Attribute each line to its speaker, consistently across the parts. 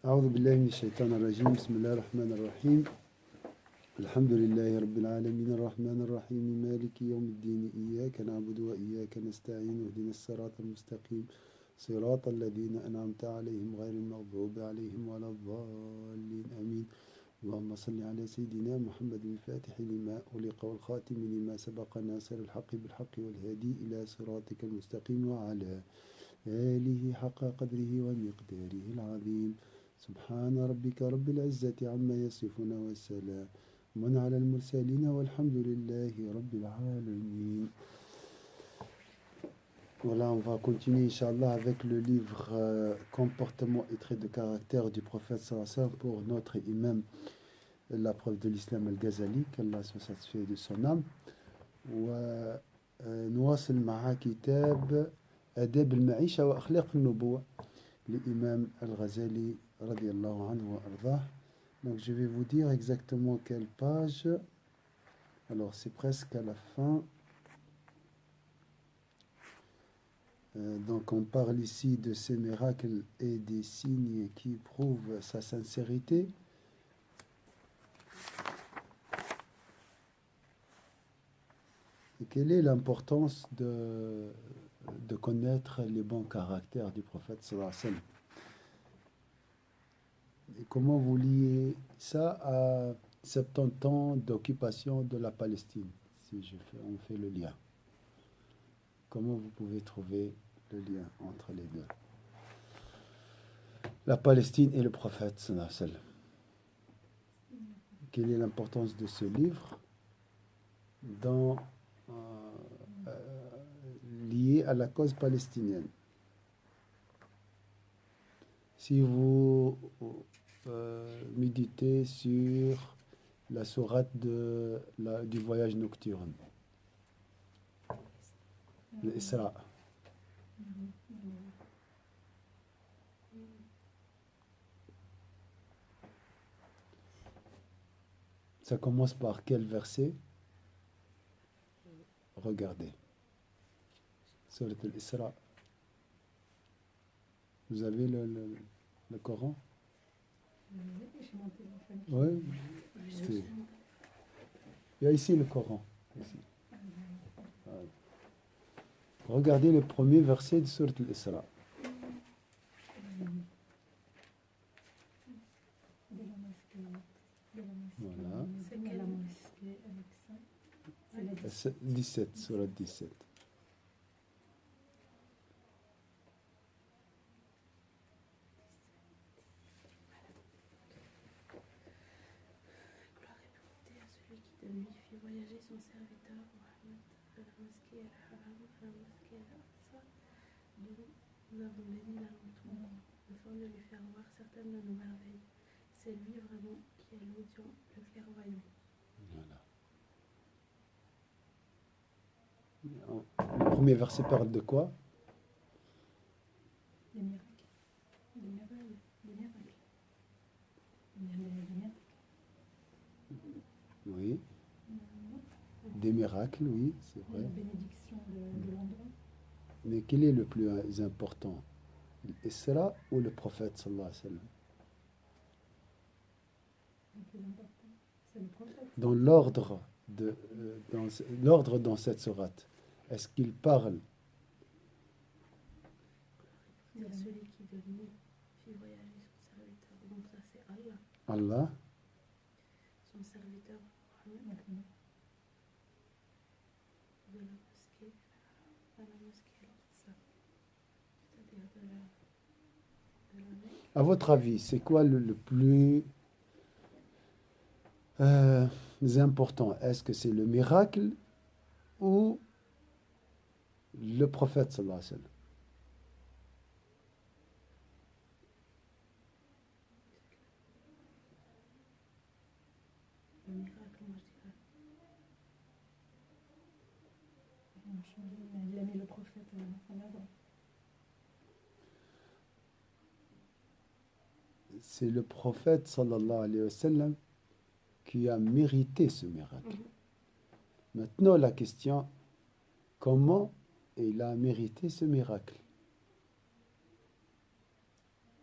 Speaker 1: أعوذ بالله من الشيطان الرجيم بسم الله الرحمن الرحيم الحمد لله رب العالمين الرحمن الرحيم مالك يوم الدين إياك نعبد وإياك نستعين اهدنا الصراط المستقيم صراط الذين أنعمت عليهم غير المغضوب عليهم ولا الضالين آمين اللهم صل على سيدنا محمد الفاتح لما أغلق والخاتم لما سبق ناصر الحق بالحق والهادي إلى صراطك المستقيم وعلى آله حق قدره ومقداره العظيم سبحان ربك رب العزة عما يصفون والسلام على المرسلين والحمد لله رب العالمين. Voilà, on va continuer, Inch'Allah, avec le livre Comportement et traits de caractère du prophète sallallahu alayhi wa sallam pour notre imam, la preuve de l'islam al-Ghazali, qu'Allah soit satisfait de son âme. ونواصل مع كتاب آداب المعيشة وأخلاق النبوة l'imam al-Ghazali radiallahu anhu wa ardah. Donc je vais vous dire exactement quelle page. Alors c'est presque à la fin. Donc on parle ici de ces miracles et des signes qui prouvent sa sincérité. Et quelle est l'importance de connaître les bons caractères du prophète sallallahu alayhi wa sallam? Et comment vous liez ça à 70 ans d'occupation de la Palestine, si on fait le lien? Comment vous pouvez trouver le lien entre les deux? La Palestine et le prophète sallallahu alayhi wa sallam. Quelle est l'importance de ce livre lié à la cause palestinienne? Si vous méditez sur la sourate du voyage nocturne, l'Isra, ça commence par quel verset? Regardez. Surat al-Isra. Vous avez le Coran? Oui. Il y a ici le Coran. Ici. Voilà. Regardez le premier verset de Surat al-Isra. Voilà. 17, Surat 17.
Speaker 2: Lui fit voyager son serviteur Mohammed à la mosquée al-Haram, à la mosquée al-Aqsa, dont nous avons béni l'alentour, afin de lui faire voir certaines de nos merveilles. C'est lui vraiment qui est l'audient, le clairvoyant.
Speaker 1: Voilà. Le premier verset parle de quoi?
Speaker 2: Des miracles. Des merveilles. Des miracles. Des miracles.
Speaker 1: Oui. Des miracles, oui, c'est vrai.
Speaker 2: La bénédiction de l'endroit.
Speaker 1: Mais quel est le plus important? L'Isra ou le prophète sallallahu alayhi wa sallam?
Speaker 2: Le plus important, c'est le prophète.
Speaker 1: Dans l'ordre dans cette sourate, est-ce qu'il parle?
Speaker 2: Il y a celui qui de nous fit voyager son serviteur. Donc ça c'est Allah.
Speaker 1: Allah.
Speaker 2: Son serviteur Mohammed. De la mosquée à la mosquée al-Aqsa. C'est-à-dire de la Mecque.
Speaker 1: À votre avis, c'est quoi le plus important? Est-ce que c'est le miracle ou le prophète sallallahu alayhi wa sallam?
Speaker 2: Le miracle, moi je dirais. Il a mis le prophète en avant.
Speaker 1: C'est le prophète sallallahu alayhi wa sallam qui a mérité ce miracle. Maintenant, la question, comment il a mérité ce miracle?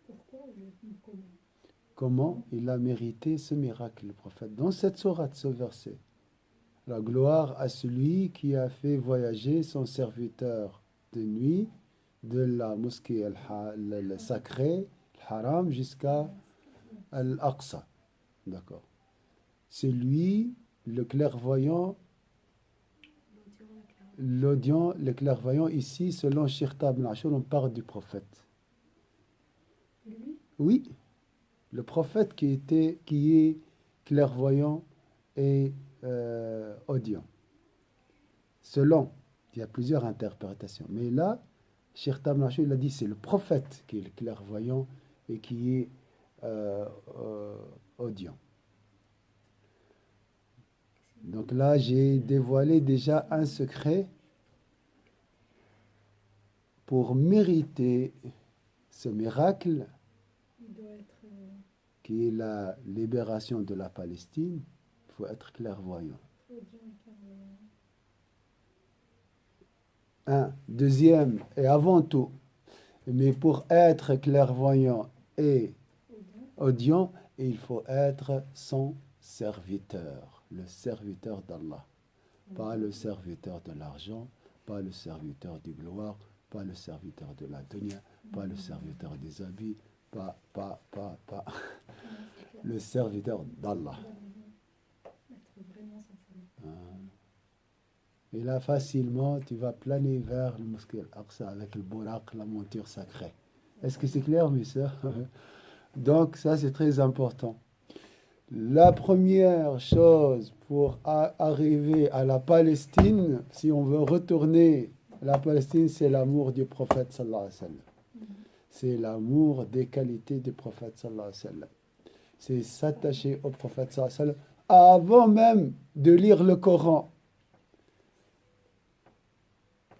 Speaker 2: Pourquoi? pourquoi ou comment?
Speaker 1: Comment il a mérité ce miracle, le prophète. Dans cette sourate, ce verset, la gloire à celui qui a fait voyager son serviteur de nuit de la mosquée le sacrée, le haram, jusqu'à Al-Aqsa. D'accord. C'est lui, le clairvoyant, le clairvoyant ici, selon Shirta ibn Ashur, on parle du prophète.
Speaker 2: Lui?
Speaker 1: Oui, le prophète qui est clairvoyant et audient. Selon, il y a plusieurs interprétations. Mais là, Shirta ibn Ashur, il a dit c'est le prophète qui est le clairvoyant et qui est audient. Donc là, j'ai dévoilé déjà un secret pour mériter ce miracle
Speaker 2: Il doit être.
Speaker 1: qui est la libération de la Palestine. Il faut être clairvoyant.
Speaker 2: Audient et clairvoyant.
Speaker 1: Un. Deuxième, et avant tout, mais pour être clairvoyant et audient, il faut être son serviteur, le serviteur d'Allah. Pas le serviteur de l'argent, pas le serviteur du gloire, pas le serviteur de la dunya, pas le serviteur des habits, pas. Le serviteur d'Allah.
Speaker 2: Être vraiment sincère.
Speaker 1: Et là, facilement, tu vas planer vers le mosquée Al-Aqsa avec le buraq, la monture sacrée. Est-ce que c'est clair, mes sœurs? Donc, ça, c'est très important. La première chose pour arriver à la Palestine, si on veut retourner à la Palestine, c'est l'amour du prophète sallallahu alayhi wa sallam. C'est l'amour des qualités du prophète sallallahu alayhi wa sallam. C'est s'attacher au prophète sallallahu alayhi wa sallam avant même de lire le Coran.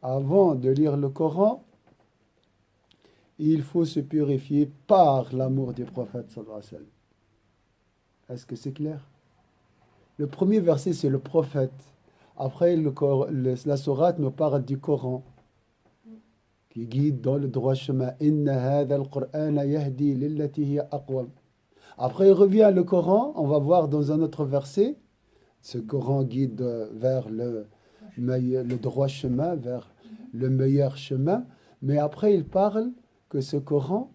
Speaker 1: Avant de lire le Coran, il faut se purifier par l'amour du prophète sallallahu alayhi wa sallam. Est-ce que c'est clair? Le premier verset, c'est le prophète. Après, la sourate nous parle du Coran, qui guide dans le droit chemin. Inna hadha al-Qur'ana yahdi lillati hiya aqwam. Après, il revient le Coran. On va voir dans un autre verset. Ce Coran guide vers le droit chemin, vers le meilleur chemin. Mais après, il parle que ce Coran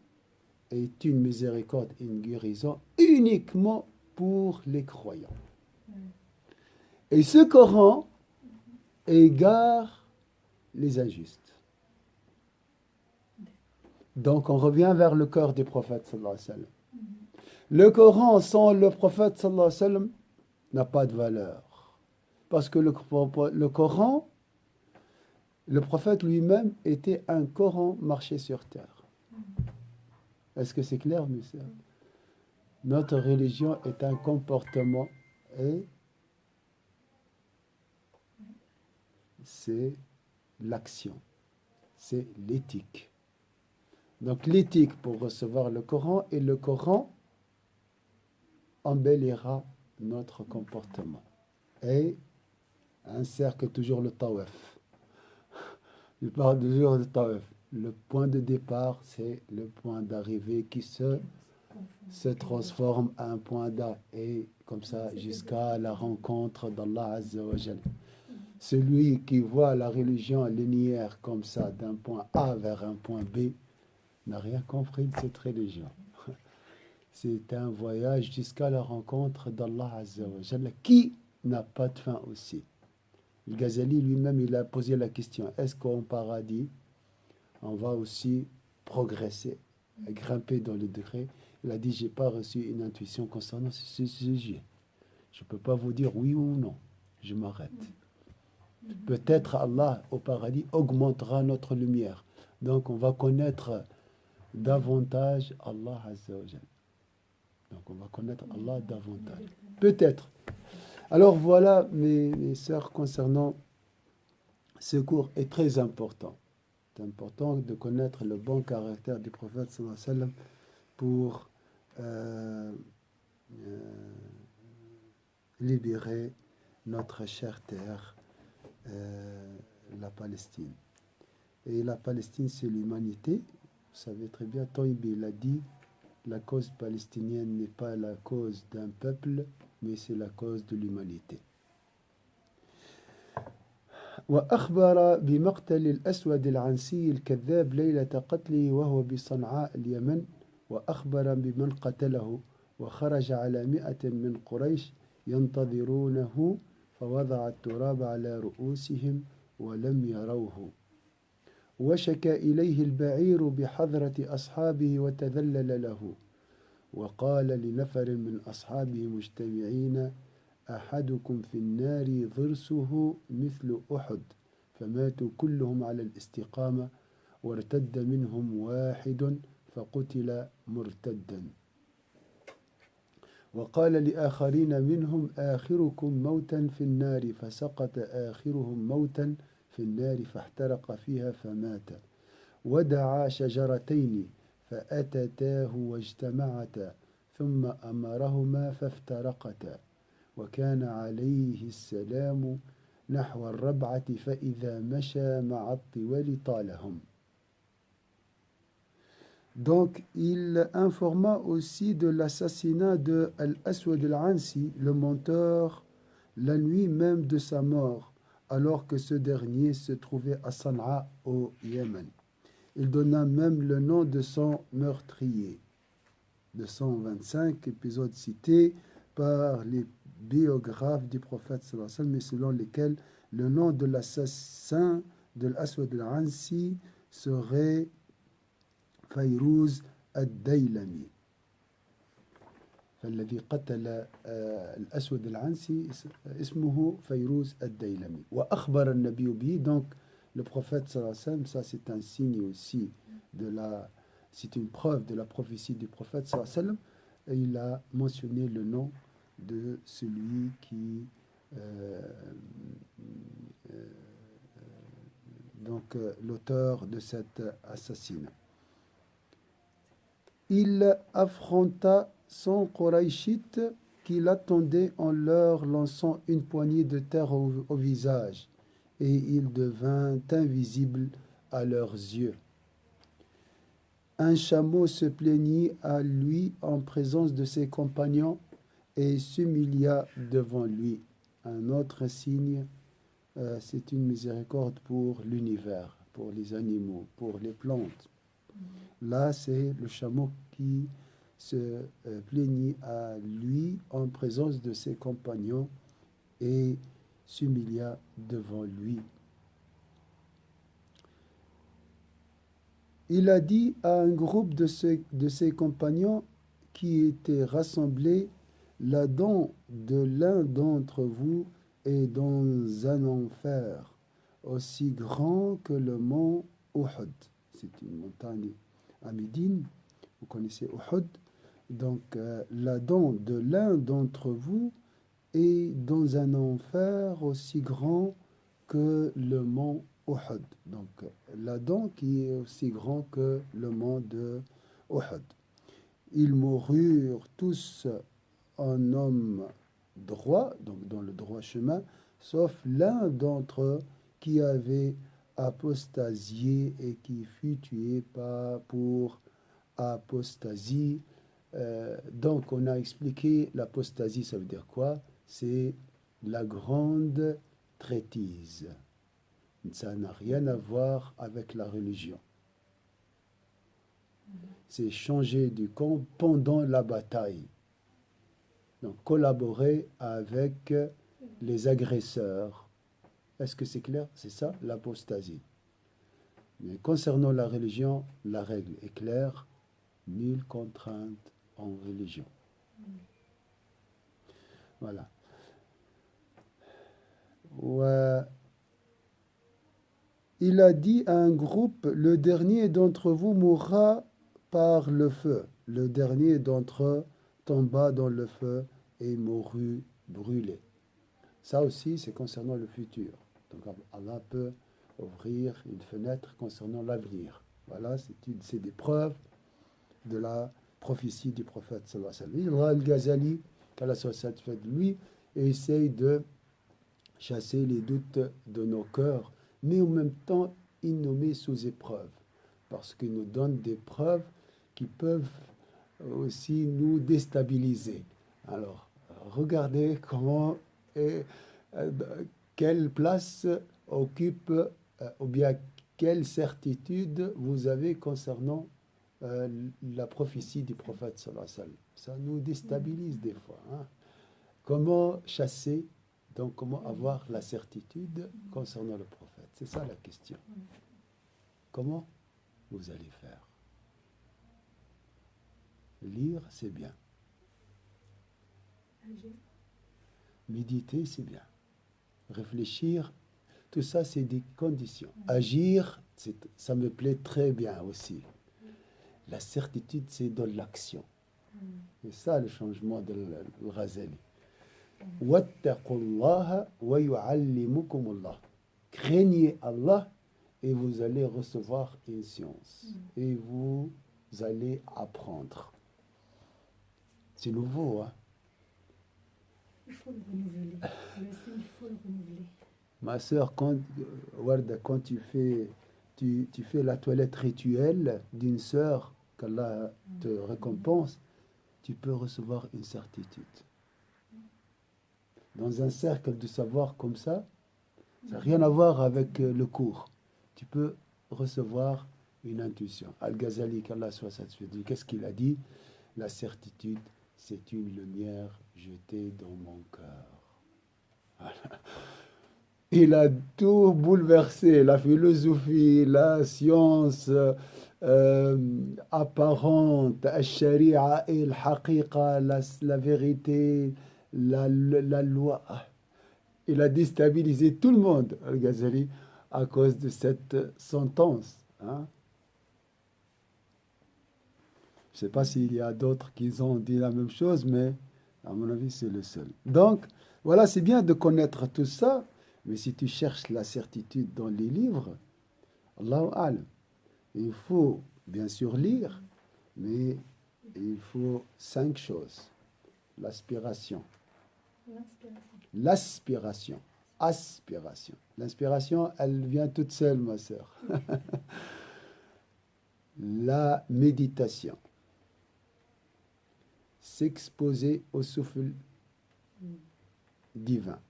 Speaker 1: est une miséricorde, une guérison uniquement pour les croyants. Et ce Coran égare les injustes. Donc on revient vers le cœur du prophète sallallahu alayhi wa sallam. Le Coran sans le prophète sallallahu alayhi wa sallam n'a pas de valeur. Parce que le Coran, le prophète lui-même était un Coran marché sur terre. Est-ce que c'est clair, mes sœurs? Notre religion est un comportement et c'est l'action, c'est l'éthique. Donc l'éthique pour recevoir le Coran, et le Coran embellira notre comportement. Et insère toujours le tawaf. Il parle toujours de tawaf. Le point de départ, c'est le point d'arrivée qui se transforme en un point d'A, et comme ça jusqu'à la rencontre d'Allah Azza wa Jal. Celui qui voit la religion linéaire comme ça, d'un point A vers un point B, n'a rien compris de cette religion. C'est un voyage jusqu'à la rencontre d'Allah Azza wa Jal, qui n'a pas de fin aussi. Le Ghazali lui-même, il a posé la question, est-ce qu'au paradis, on va aussi progresser, grimper dans le degré? Il a dit, j'ai pas reçu une intuition concernant ce sujet. Je ne peux pas vous dire oui ou non. Je m'arrête. Peut-être Allah au paradis augmentera notre lumière. Donc on va connaître davantage Allah Azza wa Jal. Donc on va connaître Allah davantage. Peut-être. Alors voilà, mes sœurs, concernant ce cours est très important. C'est important de connaître le bon caractère du prophète sallallahu alayhi wa sallam pour libérer notre chère terre, la Palestine. Et la Palestine, c'est l'humanité. Vous savez très bien, Toynbee l'a dit, la cause palestinienne n'est pas la cause d'un peuple, mais c'est la cause de l'humanité. وأخبر بمقتل الأسود العنسي الكذاب ليلة قتله وهو بصنعاء اليمن وأخبر بمن قتله وخرج على 100 من قريش ينتظرونه فوضع التراب على رؤوسهم ولم يروه وشكى إليه البعير بحضرة أصحابه وتذلل له وقال لنفر من أصحابه مجتمعين أحدكم في النار ضرسه مثل أحد فماتوا كلهم على الاستقامة وارتد منهم واحد فقتل مرتدا وقال لآخرين منهم آخركم موتا في النار فسقط آخرهم موتا في النار فاحترق فيها فمات ودعا شجرتين فأتتاه واجتمعتا ثم أمرهما فافترقتا وكان عليه السلام نحو الربعة فإذا مشى مع الطول طالهم. Donc, il informa aussi de l'assassinat de Al-Aswad al-Ansi, le menteur, la nuit même de sa mort, alors que ce dernier se trouvait à San'a au Yémen. Il donna même le nom de son meurtrier. 225 épisodes cités par les biographes du prophète sallallahu alayhi wa sallam, mais selon lesquels le nom de l'assassin de l'Aswad al-Ansi serait فيروز الديلمي. فالذي قتل الأسود العنسي اسمه فيروز الديلمي. وأخبر النبي به, donc le prophète sallallahu alayhi wa sallam, ça c'est un signe aussi c'est une preuve de la prophétie du prophète sallallahu alayhi wa sallam, et il a mentionné le nom de celui qui donc l'auteur de cet assassinat. Il affronta 100 Qurayshites qui l'attendaient en leur lançant une poignée de terre au visage, et il devint invisible à leurs yeux. Un chameau se plaignit à lui en présence de ses compagnons et s'humilia devant lui. Un autre signe, c'est une miséricorde pour l'univers, pour les animaux, pour les plantes. Là, c'est le chameau qui se plaignit à lui en présence de ses compagnons et s'humilia devant lui. Il a dit à un groupe de ses compagnons qui étaient rassemblés: la dent de l'un d'entre vous est dans un enfer aussi grand que le mont Uhud. C'est une montagne à Médine, vous connaissez Uhud. Donc la dent de l'un d'entre vous est dans un enfer aussi grand que le mont Uhud. Donc la dent qui est aussi grand que le mont de Uhud. Ils moururent tous en hommes droits, donc dans le droit chemin, sauf l'un d'entre eux qui avait apostasié et qui fut tué pour apostasie. Donc on a expliqué l'apostasie, ça veut dire quoi? C'est la grande traîtrise. Ça n'a rien à voir avec la religion. C'est changer du camp pendant la bataille. Donc collaborer avec les agresseurs. Est-ce que c'est clair? C'est ça l'apostasie. Mais concernant la religion, la règle est claire: nulle contrainte en religion. Voilà. Ouais. Il a dit à un groupe: le dernier d'entre vous mourra par le feu. Le dernier d'entre eux tomba dans le feu et mourut brûlé. Ça aussi, c'est concernant le futur. Donc Allah peut ouvrir une fenêtre concernant l'avenir. Voilà, c'est des preuves de la prophétie du prophète sallallahu alayhi wa sallam. Al-Ghazali, qu'Allah soit satisfait de lui, et essaye de chasser les doutes de nos cœurs, mais en même temps, il nous met sous épreuve, parce qu'il nous donne des preuves qui peuvent aussi nous déstabiliser. Alors, regardez comment et quelle place occupe ou bien quelle certitude vous avez concernant la prophétie du prophète sallallahu alayhi wa sallam. Ça nous déstabilise des fois. Hein. Comment chasser, donc comment avoir la certitude concernant le prophète? C'est ça la question. Comment vous allez faire? Lire, c'est bien. Méditer, c'est bien. Réfléchir, tout ça, c'est des conditions. Agir, ça me plaît très bien aussi. La certitude, c'est dans l'action. C'est ça le changement de Ghazali. Wattaqullaha wa yu'allimukumullah. Craignez Allah et vous allez recevoir une science. Et vous allez apprendre. C'est nouveau, hein?
Speaker 3: Il faut le renouveler. Le sein, il faut le renouveler.
Speaker 1: Ma sœur, Warda, quand tu fais la toilette rituelle d'une sœur, qu'Allah te récompense, tu peux recevoir une certitude. Dans un cercle de savoir comme ça n'a rien à voir avec le cours. Tu peux recevoir une intuition. Al-Ghazali, qu'Allah soit satisfait, qu'est-ce qu'il a dit? La certitude, c'est une lumière jetée dans mon cœur. Voilà. Il a tout bouleversé, la philosophie, la science apparente, la sharia et le haqiqa, la vérité, la loi. Il a déstabilisé tout le monde, Al-Ghazali, à cause de cette sentence. Hein? Je ne sais pas s'il y a d'autres qui ont dit la même chose, mais à mon avis, c'est le seul. Donc, voilà, c'est bien de connaître tout ça, mais si tu cherches la certitude dans les livres, Allahu A'lam. Il faut bien sûr lire, mais il faut 5 choses. L'aspiration. L'aspiration. Aspiration. L'inspiration, elle vient toute seule, ma sœur. La méditation. S'exposer au souffle divin.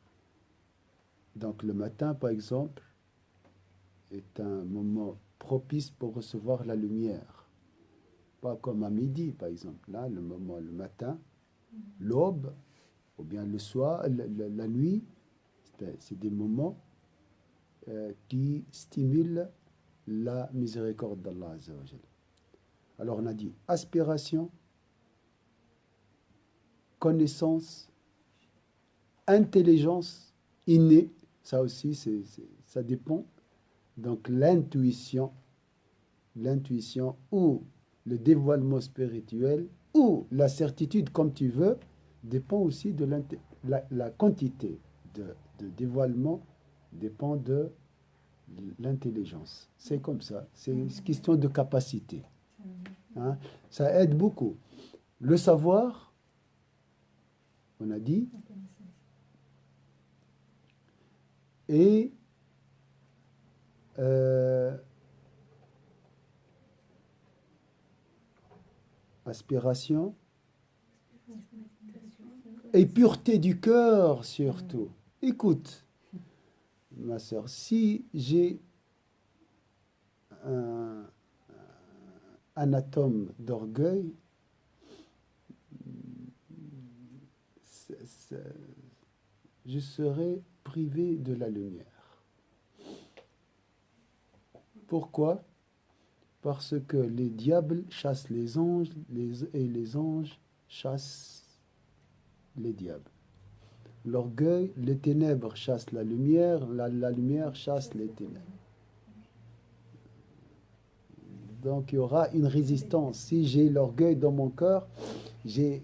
Speaker 1: Donc le matin, par exemple, est un moment propice pour recevoir la lumière. Pas comme à midi, par exemple. Là, le matin, l'aube, ou bien le soir, la nuit, c'est des moments qui stimulent la miséricorde d'Allah Azza wa Jal. Alors on a dit aspiration, connaissance, intelligence innée, ça aussi, ça dépend. Donc l'intuition ou le dévoilement spirituel ou la certitude, comme tu veux, dépend aussi de la quantité de dévoilement, dépend de l'intelligence. C'est comme ça, c'est une question de capacité. Hein? Ça aide beaucoup. Le savoir, on a dit, et aspiration et pureté du cœur surtout. Écoute, ma sœur, si j'ai un atome d'orgueil, je serai privé de la lumière. Pourquoi? Parce que les diables chassent les anges et les anges chassent les diables. L'orgueil, les ténèbres chassent la lumière lumière chasse les ténèbres. Donc il y aura une résistance. Si j'ai l'orgueil dans mon cœur, je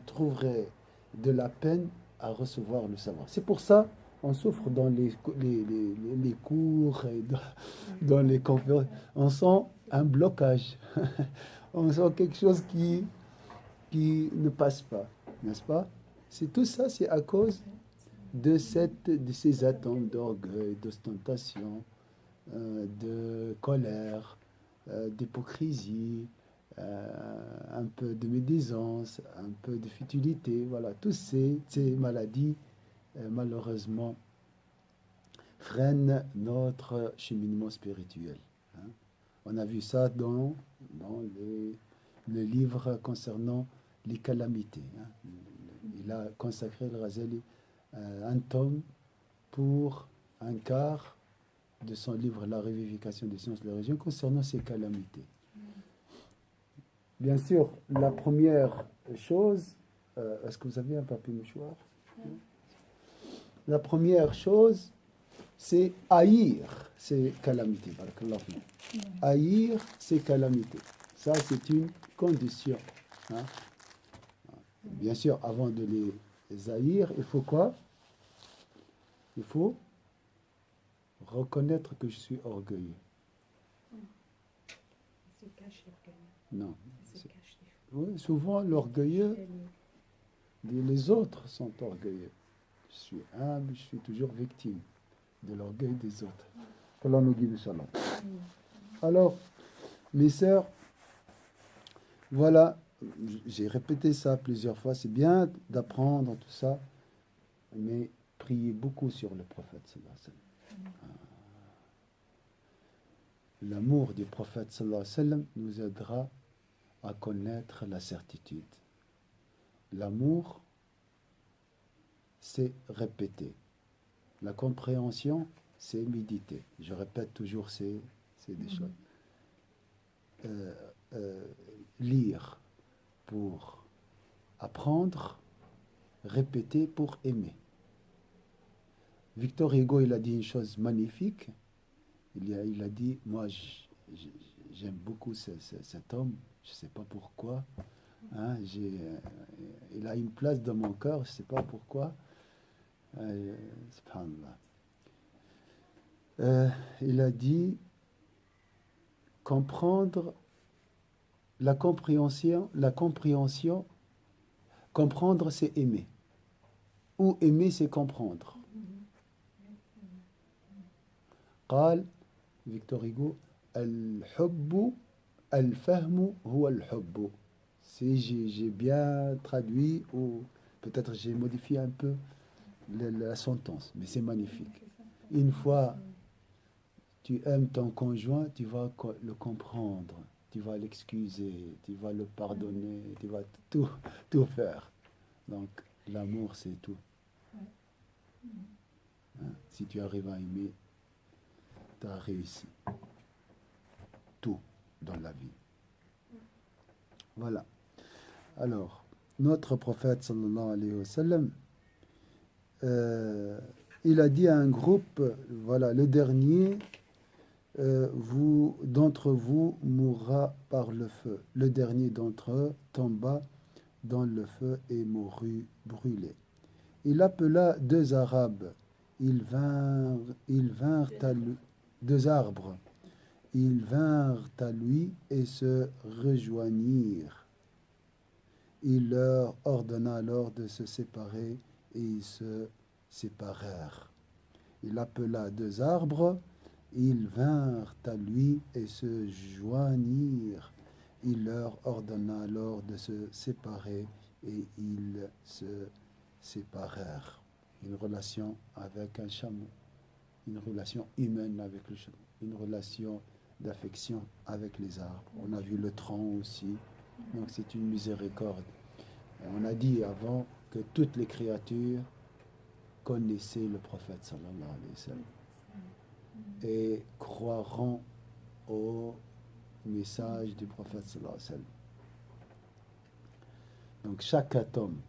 Speaker 1: trouverai de la peine à recevoir le savoir. C'est pour ça on souffre dans les cours et dans les conférences. On sent un blocage. On sent quelque chose qui ne passe pas, n'est-ce pas? C'est tout ça, c'est à cause de ces atomes d'orgueil, d'ostentation, de colère, d'hypocrisie, un peu de médisance, un peu de futilité. Voilà, toutes ces maladies, malheureusement, freinent notre cheminement spirituel. Hein. On a vu ça dans le livre concernant les calamités. Hein. Il a consacré le Razali un tome pour un quart de son livre La révivification des sciences de la religion concernant ces calamités. Bien sûr, la première chose, est-ce que vous avez un papier mouchoir? La première chose, c'est haïr ces calamités. Haïr ces calamités. Ça, c'est une condition. Hein. Bien sûr, avant de les haïr, il faut quoi? Il faut reconnaître que je suis orgueilleux.
Speaker 3: Il se cache l'orgueil.
Speaker 1: Non.
Speaker 3: Il se cache des
Speaker 1: Oui, souvent, l'orgueilleux, les autres sont orgueilleux. Je suis humble, je suis toujours victime de l'orgueil des autres. Allah nous guide, Inch'Allah. Alors, mes sœurs, voilà, j'ai répété ça plusieurs fois. C'est bien d'apprendre tout ça, mais priez beaucoup sur le prophète sallallahu alayhi wa sallam. L'amour du prophète sallallahu alayhi wa sallam nous aidera à connaître la certitude. L'amour, c'est répéter. La compréhension, c'est méditer. Je répète toujours ces deux choses. Lire pour apprendre, répéter pour aimer. Victor Hugo, il a dit une chose magnifique. Il a dit, moi, j'aime beaucoup cet homme, je ne sais pas pourquoi. Hein, il a une place dans mon cœur, je ne sais pas pourquoi. Subhanallah. Il a dit comprendre la compréhension, comprendre c'est aimer. Ou aimer c'est comprendre. قال Victor Hugo الحب الفهم هو الحب. Si j'ai bien traduit ou peut-être j'ai modifié un peu la sentence, mais c'est magnifique. Une fois tu aimes ton conjoint, tu vas le comprendre, tu vas l'excuser, tu vas le pardonner, tu vas tout faire. Donc l'amour c'est tout. Hein? Si tu arrives à aimer, tu as réussi tout dans la vie. Voilà. Alors, notre prophète sallallahu alayhi wa sallam, il a dit à un groupe, voilà, le dernier d'entre vous mourra par le feu. Le dernier d'entre eux tomba dans le feu et mourut brûlé. Il appela deux Arabes. Ils vinrent à lui, deux arbres. Ils vinrent à lui et se rejoignirent. Il leur ordonna alors de se séparer et ils se séparèrent. Il appela deux arbres, ils vinrent à lui et se joignirent. Il leur ordonna alors de se séparer et ils se séparèrent. Une relation avec un chameau, une relation humaine avec le chameau, une relation d'affection avec les arbres. On a vu le tronc aussi. Donc c'est une miséricorde. Et on a dit avant que toutes les créatures connaissaient le prophète sallallahu alayhi wa sallam et croiront au message du prophète sallallahu alayhi wa sallam. Donc chaque atome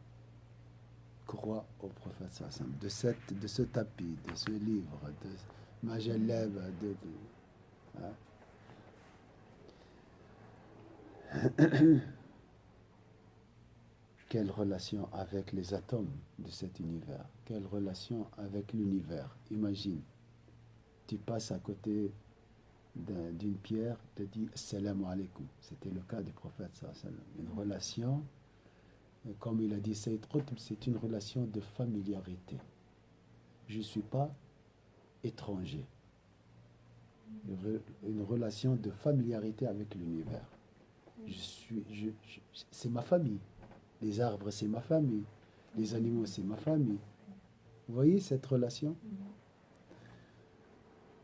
Speaker 1: croit au prophète sallallahu alayhi wa sallam, de ce tapis, de ce livre, de Majaleb, hein. Quelle relation avec les atomes de cet univers? Quelle relation avec l'univers? Imagine, tu passes à côté d'une pierre, te dis Assalamu alaikum. C'était le cas du prophète sallallahu alayhi wa sallam. Une relation, comme il a dit Sayyid Qutb, c'est une relation de familiarité. Je ne suis pas étranger. Une relation de familiarité avec l'univers. Je suis c'est ma famille. Les arbres, c'est ma famille. Les animaux, c'est ma famille. Vous voyez cette relation?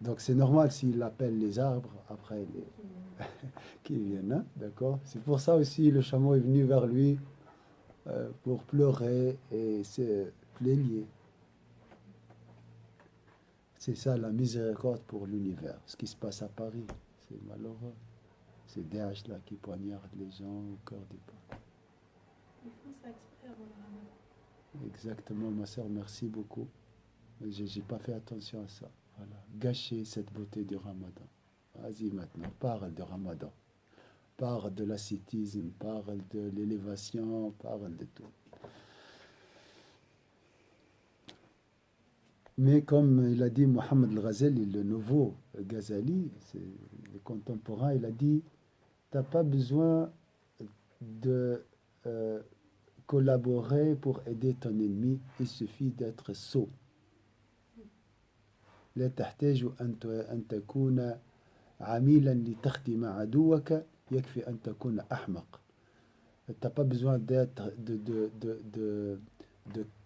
Speaker 1: Donc c'est normal s'il appelle les arbres, après qu'ils viennent, hein, d'accord? C'est pour ça aussi le chameau est venu vers lui pour pleurer et se plaigner. C'est ça la miséricorde pour l'univers. Ce qui se passe à Paris, c'est malheureux. C'est Daesh là qui poignarde les gens au cœur des portes.
Speaker 2: Ils font ça exprès avant le ramadan.
Speaker 1: Exactement, ma soeur, merci beaucoup. J'ai pas fait attention à ça. Voilà. Gâcher cette beauté du Ramadan. Vas-y maintenant, parle de Ramadan. Parle de l'ascétisme, parle de l'élévation, parle de tout. Mais comme il a dit Mohamed El-Ghazali, le nouveau Ghazali, c'est le contemporain, il a dit, tu n'as pas besoin de collaborer pour aider ton ennemi, il suffit d'être sot. لا تحتاج أن تكون عميلا لتخدم عدوك يكفي أن تكون أحمق. Tu n'as pas besoin de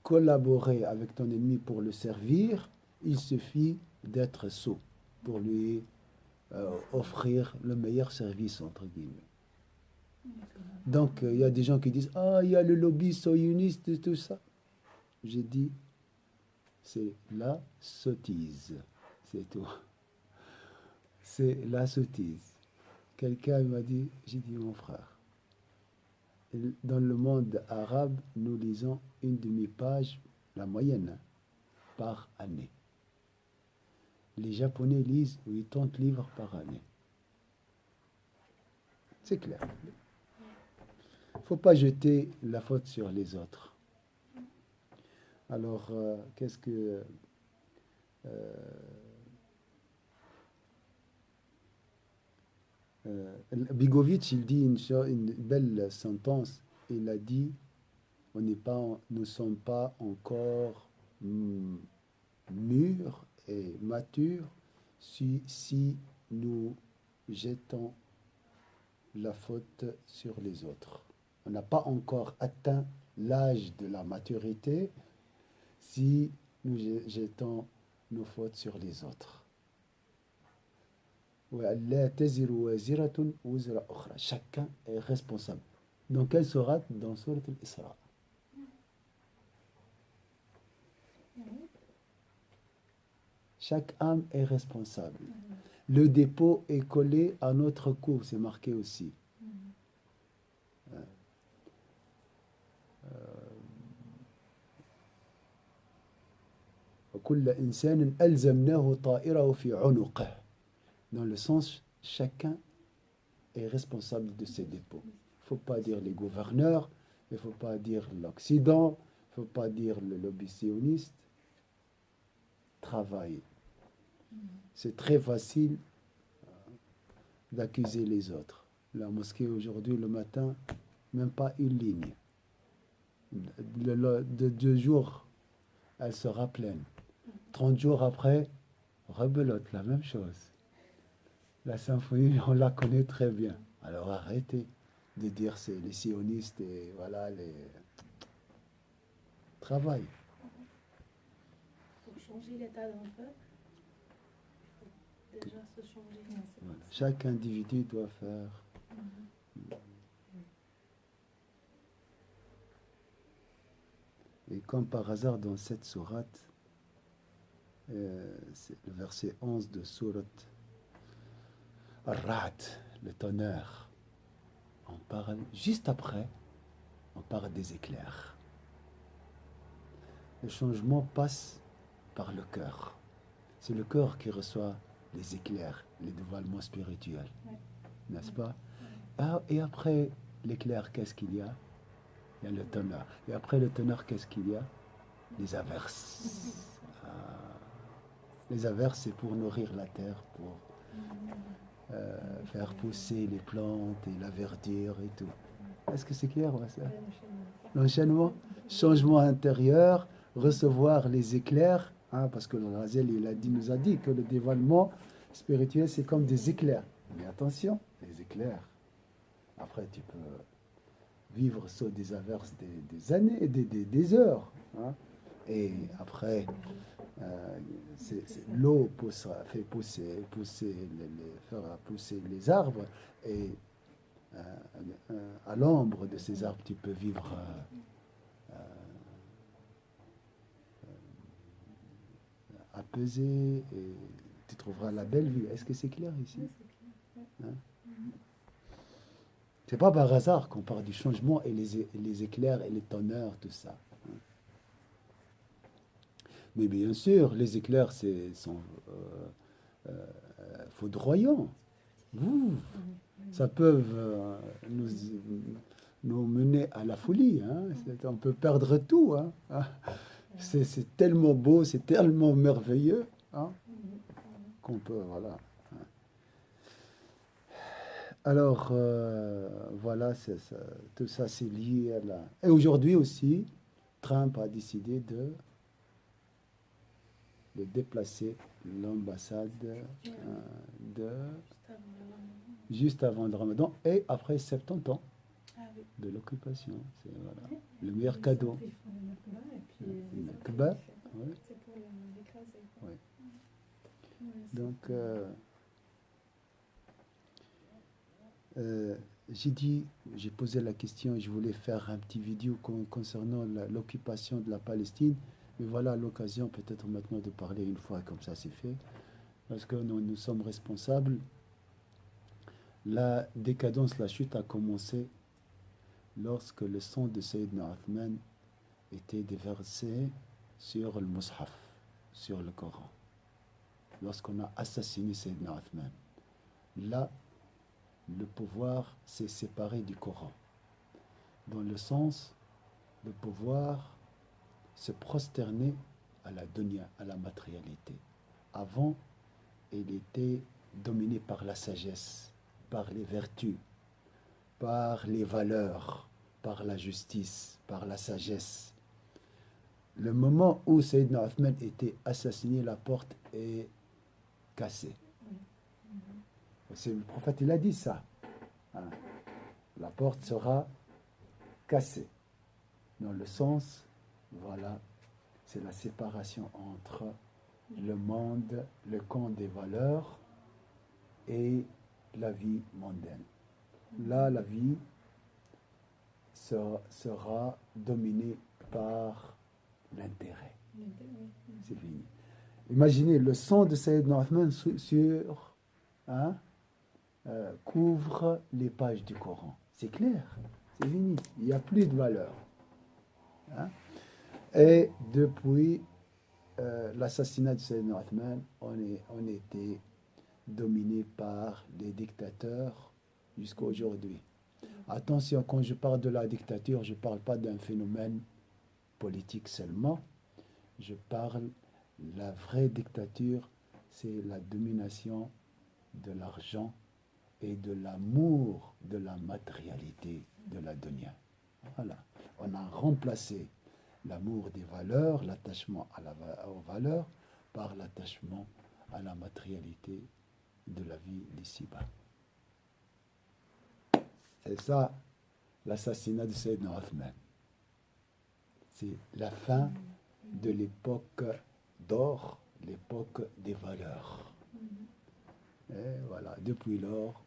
Speaker 1: collaborer avec ton ennemi pour le servir, il suffit d'être sot pour lui offrir le meilleur service, entre guillemets. Donc, il y a des gens qui disent « Ah, il y a le lobby sioniste et tout ça. » J'ai dit « C'est la sottise. » C'est tout. C'est la sottise. Quelqu'un m'a dit, j'ai dit « Mon frère, dans le monde arabe, nous lisons une demi-page, la moyenne, par année. Les Japonais lisent 80 livres par année. C'est clair. Il ne faut pas jeter la faute sur les autres. Alors, qu'est-ce que... Bigovic, il dit une belle sentence. Il a dit, nous ne sommes pas encore mûrs et matures si nous jetons la faute sur les autres. On n'a pas encore atteint l'âge de la maturité si nous jetons nos fautes sur les autres. Chacun est responsable. Dans quelle sourate? Dans sourate al-Isra. Chaque âme est responsable. Le dépôt est collé à notre cou, c'est marqué aussi. وكل إنسان ألزمناه طائره في عنقه. Dans le sens, chacun est responsable de ses dépôts. Il ne faut pas dire les gouverneurs, il ne faut pas dire l'Occident, il ne faut pas dire le lobby sioniste. Travailler. C'est très facile d'accuser les autres. La mosquée aujourd'hui, le matin, même pas une ligne. De 2 jours, elle sera pleine. 30 jours après, rebelote, la même chose. La symphonie, on la connaît très bien. Alors arrêtez de dire c'est les sionistes et voilà les... Travail.
Speaker 2: Pour changer l'état d'un peuple, il faut déjà se changer.
Speaker 1: Voilà. Chaque individu doit faire... Et comme par hasard dans cette sourate, c'est le verset 11 de sourate Ar-Ra'd, le tonnerre. On parle, juste après, on parle des éclairs. Le changement passe par le cœur. C'est le cœur qui reçoit les éclairs, les dévoilements spirituels. N'est-ce pas? Et après l'éclair, qu'est-ce qu'il y a? Il y a le tonnerre. Et après le tonnerre, qu'est-ce qu'il y a? Les averses. Les averses, c'est pour nourrir la terre, pour faire pousser les plantes et la verdure et tout. Est-ce que c'est clair, ça? L'enchaînement, changement intérieur, recevoir les éclairs, parce que le Ghazali nous a dit que le dévoilement spirituel, c'est comme des éclairs. Mais attention, les éclairs. Après, tu peux vivre sous des averses des années, des heures. Hein. Et après, l'eau fait fera pousser les arbres. Et à l'ombre de ces arbres, tu peux vivre apaisé et tu trouveras la belle vie. Est-ce que c'est clair ici?
Speaker 3: Oui, c'est clair. Ouais.
Speaker 1: Hein? C'est pas par hasard qu'on parle du changement et les éclairs et les tonnerres, tout ça. Hein. Mais bien sûr, les éclairs sont foudroyants. Ça peut nous mener à la folie. Hein. On peut perdre tout. Hein. C'est tellement beau, c'est tellement merveilleux hein, qu'on peut, voilà. Alors, voilà, tout ça c'est lié à la... Et aujourd'hui aussi, Trump a décidé de déplacer l'ambassade juste avant le Ramadan et après 70 ans de l'occupation. C'est voilà, le meilleur cadeau.
Speaker 3: Ils font le Nakba et puis
Speaker 1: Le Nakba, ouais.
Speaker 3: c'est pour l'écraser.
Speaker 1: Ouais.
Speaker 3: Ouais,
Speaker 1: Donc, j'ai posé la question, je voulais faire un petit vidéo concernant l'occupation de la Palestine, mais voilà l'occasion peut-être maintenant de parler une fois comme ça c'est fait, parce que nous sommes responsables. La décadence, la chute a commencé lorsque le sang de Sayyidina Othman était déversé sur le Mus'haf, sur le Coran. Lorsqu'on a assassiné Sayyidina Othman, là, le pouvoir s'est séparé du Coran, dans le sens de pouvoir se prosterner à la dunya, à la matérialité. Avant, il était dominé par la sagesse, par les vertus, par les valeurs, par la justice, par la sagesse. Le moment où Sayyidina Othman était assassiné, la porte est cassée. C'est le prophète, il a dit ça. Hein. La porte sera cassée. Dans le sens, voilà, c'est la séparation entre le monde, le camp des valeurs et la vie mondaine. Là, la vie sera dominée par l'intérêt. C'est fini. Imaginez le sang de Sayyidina Othman sur hein, couvre les pages du Coran. C'est clair, c'est fini. Il n'y a plus de valeur. Hein? Et depuis l'assassinat de Sayyidina Othman, on était dominé par des dictateurs jusqu'à aujourd'hui. Attention, quand je parle de la dictature, je ne parle pas d'un phénomène politique seulement. Je parle de la vraie dictature, c'est la domination de l'argent et de l'amour de la matérialité de la dunya. Voilà. On a remplacé l'amour des valeurs, l'attachement aux valeurs, par l'attachement à la matérialité de la vie d'ici-bas. C'est ça, l'assassinat de Sayyidina Othman. C'est la fin de l'époque d'or, l'époque des valeurs. Et voilà, depuis lors,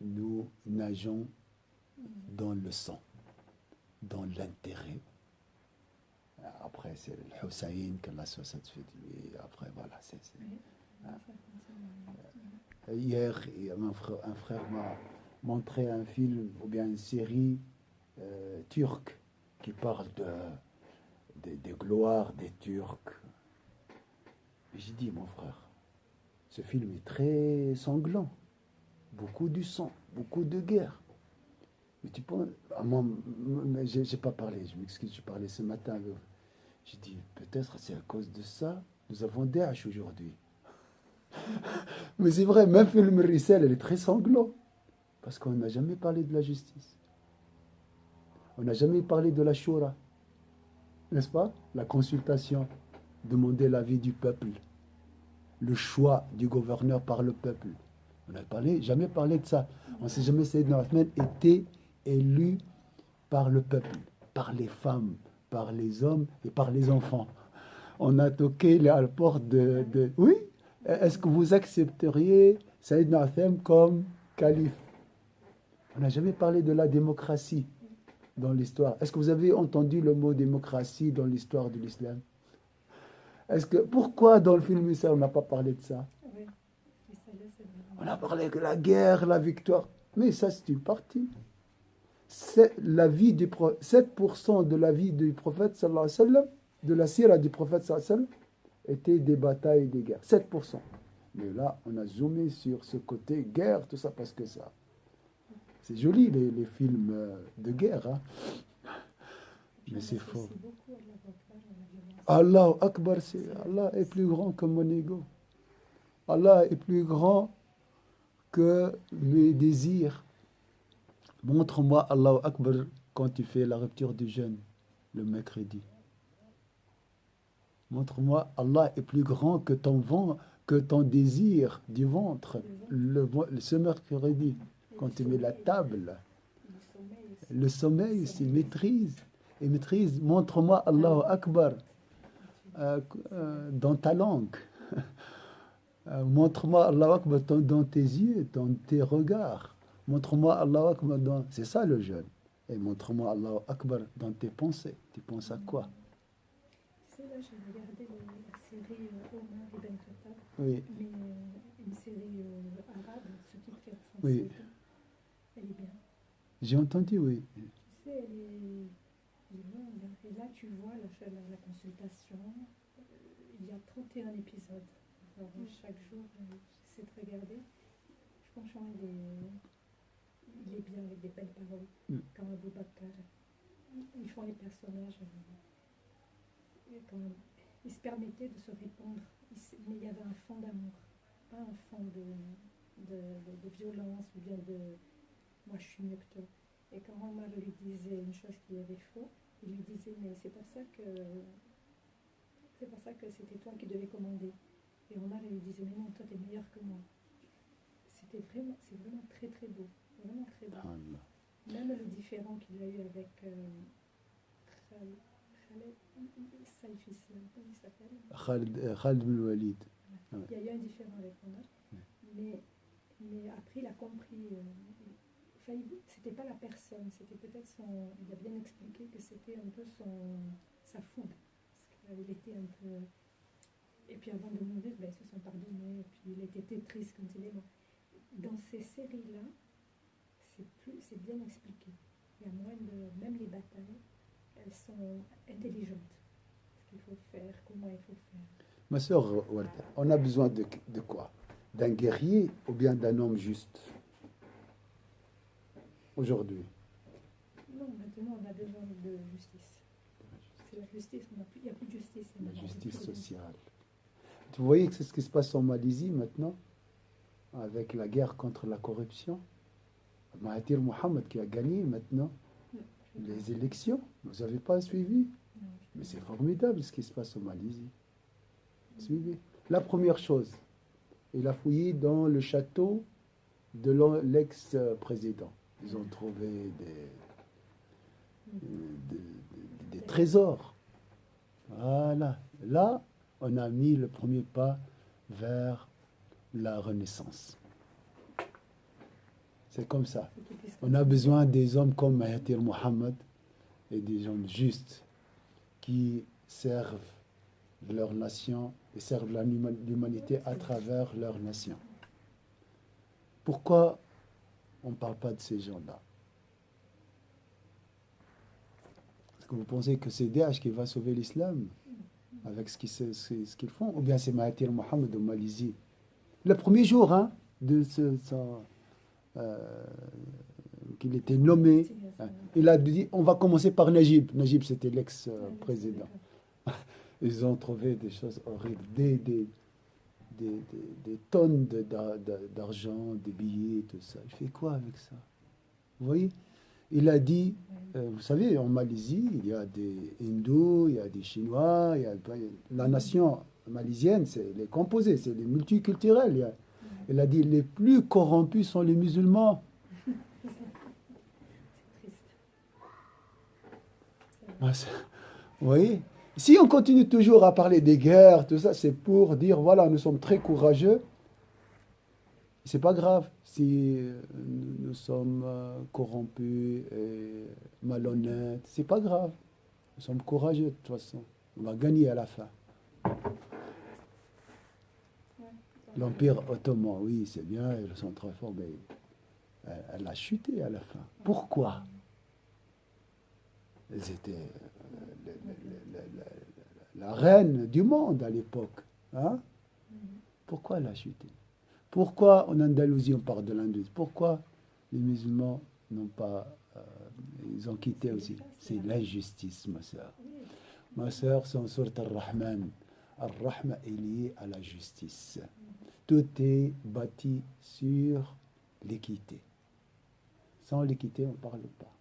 Speaker 1: nous nageons dans le sang, dans l'intérêt. Après, c'est le Hussein, qu'Allah soit satisfait de lui. Après, voilà, Hier, un frère m'a montré un film ou bien une série turque qui parle des gloires des Turcs. J'ai dit, mon frère, ce film est très sanglant. Beaucoup de sang, beaucoup de guerre. Mais tu penses, moi, j'ai pas parlé, je m'excuse, je parlais ce matin. J'ai dit, peut-être c'est à cause de ça, nous avons Daesh aujourd'hui. Mais c'est vrai, même film Rissel, elle est très sanglant. Parce qu'on n'a jamais parlé de la justice. On n'a jamais parlé de la Shura. N'est-ce pas? La consultation, demander l'avis du peuple. Le choix du gouverneur par le peuple. On n'a jamais parlé de ça. On ne sait jamais si Sayyidina Othman était élu par le peuple, par les femmes, par les hommes et par les enfants. On a toqué à la porte de... Oui, est-ce que vous accepteriez Sayyidina Othman comme calife? On n'a jamais parlé de la démocratie dans l'histoire. Est-ce que vous avez entendu le mot démocratie dans l'histoire de l'islam? Pourquoi dans le film on n'a pas parlé de ça?
Speaker 3: Oui. Et ça, là, c'est vraiment-
Speaker 1: On a parlé de la guerre, la victoire. Mais ça, c'est une partie. C'est la vie 7% de la vie du prophète, sallallahu alayhi wa sallam, de la sira du prophète, sallallahu alayhi wa sallam, était des batailles et des guerres. 7%. Mais là, on a zoomé sur ce côté guerre, tout ça, parce que ça... C'est joli, les films de guerre. Hein.
Speaker 3: Puis
Speaker 1: Mais
Speaker 3: on
Speaker 1: c'est
Speaker 3: associe
Speaker 1: faux.
Speaker 3: beaucoup à l'avocat, à la violence.
Speaker 1: Allah Akbar, Allah est plus grand que mon ego. Allah est plus grand que mes désirs. Montre-moi Allah Akbar quand tu fais la rupture du jeûne le mercredi. Montre-moi Allah est plus grand que que ton désir du ventre ce mercredi. Quand tu mets la table,
Speaker 3: Le sommeil aussi.
Speaker 1: le sommeil aussi, maîtrise. Montre-moi Allah Akbar dans ta langue. Montre-moi Allah Akbar dans tes yeux, dans tes regards. Montre-moi Allah Akbar dans... C'est ça le jeûne. Et montre-moi Allah Akbar dans tes pensées. Tu penses à quoi?
Speaker 3: Tu sais, là, j'ai regardé la série Omar Ibn Khattab,
Speaker 1: Oui,
Speaker 3: mais une série arabe, sous-titrée en français.
Speaker 1: Oui.
Speaker 3: Elle est bien.
Speaker 1: j'ai entendu, oui.
Speaker 3: Tu sais, elle est vraiment bien. Et là, tu vois la consultation. Il y a 31 épisodes. Alors, chaque jour, j'essaie de regarder. Franchement, il est bien avec des belles paroles. Comme Abou Bakr. Ils font les personnages. Ils se permettaient de se répondre. Mais il y avait un fond d'amour. Pas un fond de violence ou bien de moi je suis mieux que toi. Et quand Omar lui disait une chose qu'il avait faux, il lui disait mais c'est pour ça que c'était toi qui devais commander. Et Omar lui disait mais non, toi t'es meilleur que moi. C'est vraiment très très beau, vraiment très beau.
Speaker 1: Allah.
Speaker 3: Même le différent qu'il a eu avec Khaled Saïf Islam, comment il s'appelle?
Speaker 1: Khalid bin Walid.
Speaker 3: Il y a eu un différent avec Omar, mais après il a compris. C'était pas la personne, c'était peut-être son. Il a bien expliqué que c'était un peu sa fougue. Parce qu'il était un peu. Et puis avant de mourir, ben, ils se sont pardonnés. Et puis il était triste quand il est mort. Dans ces séries-là, c'est bien expliqué. Il y a moins de. Même les batailles, elles sont intelligentes. Ce qu'il faut faire, comment il faut faire.
Speaker 1: Ma soeur, on a besoin de quoi? D'un guerrier ou bien d'un homme juste? Aujourd'hui.
Speaker 3: Non, maintenant on a besoin de justice. C'est la justice, il n'y a plus de justice.
Speaker 1: La justice sociale. Tu voyez que c'est ce qui se passe en Malaisie maintenant, avec la guerre contre la corruption. Mahathir Mohamad qui a gagné maintenant les élections. Vous n'avez pas suivi? Mais c'est formidable ce qui se passe en Malaisie. Suivez. La première chose, il a fouillé dans le château de l'ex-président. Ils ont trouvé des trésors. Voilà. Là, on a mis le premier pas vers la Renaissance. C'est comme ça. On a besoin des hommes comme Mahathir Mohamad et des hommes justes qui servent leur nation et servent l'humanité à travers leur nation. Pourquoi on ne parle pas de ces gens-là? Est-ce que vous pensez que c'est Daesh qui va sauver l'islam avec ce qu'ils font? Ou bien c'est Mahathir Mohamad de Malaisie? Le premier jour qu'il était nommé, il a dit on va commencer par Najib. Najib, c'était l'ex-président. Ils ont trouvé des choses horribles, des tonnes d'argent, des billets, tout ça. Il fait quoi avec ça? Vous voyez? Il a dit, vous savez, en Malaisie, il y a des hindous, il y a des chinois, la nation malaisienne, c'est les composés, c'est les multiculturels. Il a dit, les plus corrompus sont les musulmans.
Speaker 3: C'est triste. C'est vrai.
Speaker 1: Ah, vous voyez? Si on continue toujours à parler des guerres, tout ça, c'est pour dire, voilà, nous sommes très courageux. C'est pas grave si nous sommes corrompus et malhonnêtes. C'est pas grave. Nous sommes courageux de toute façon. On va gagner à la fin. L'Empire ottoman, oui, c'est bien, ils sont très forts, mais elle a chuté à la fin. Pourquoi? Elles étaient la reine du monde à l'époque. Hein? Pourquoi elle a chuté? Pourquoi en Andalousie on parle de l'Andalousie? Pourquoi les musulmans n'ont pas... ils ont quitté aussi? C'est l'injustice, ma sœur. Ma sœur, c'est en sourate Ar-Rahman. Ar-Rahma est lié à la justice. Tout est bâti sur l'équité. Sans l'équité, on ne parle pas.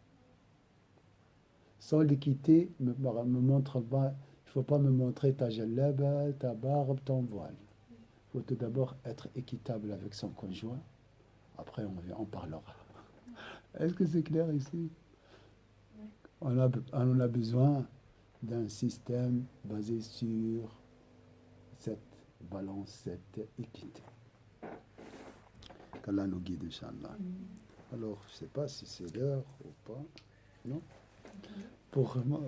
Speaker 1: Sans l'équité, me montre pas, il ne faut pas me montrer ta jalaba, ta barbe, ton voile. Il faut tout d'abord être équitable avec son conjoint. Après, on parlera. Est-ce que c'est clair ici? On a besoin d'un système basé sur cette balance, cette équité. Qu'Allah nous guide, Inch'Allah. Alors, je ne sais pas si c'est l'heure ou pas. Non? Pour moi,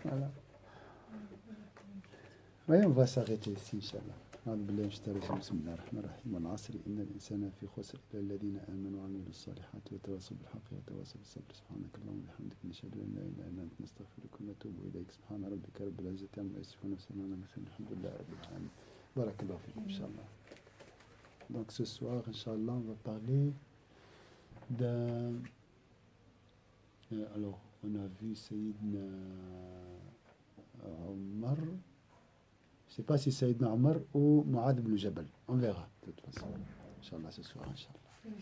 Speaker 1: voilà. Oui, on va s'arrêter ici, Inch'Allah. أعوذ بالله من الشيطان الرجيم بسم الله الرحمن الرحيم والعصر إن الإنسان في خسر إلا الذين آمنوا وعملوا الصالحات وتواصوا بالحق وتواصوا بالصبر سبحانك اللهم وبحمدك نشهد أن لا إله إلا أنت نستغفرك ونتوب إليك سبحان ربك رب العزة عما يصفون وسلام على المرسلين الحمد لله رب العالمين بارك الله فيكم إن شاء الله. Donc ce soir, Inch'Allah, on va parler d'un... alors, on a vu Sayyidina Omar. Je ne sais pas si Sayyidina Omar ou Mu'adh ibn Jabal. On verra, de toute façon. Inch'Allah, ce soir, Inch'Allah.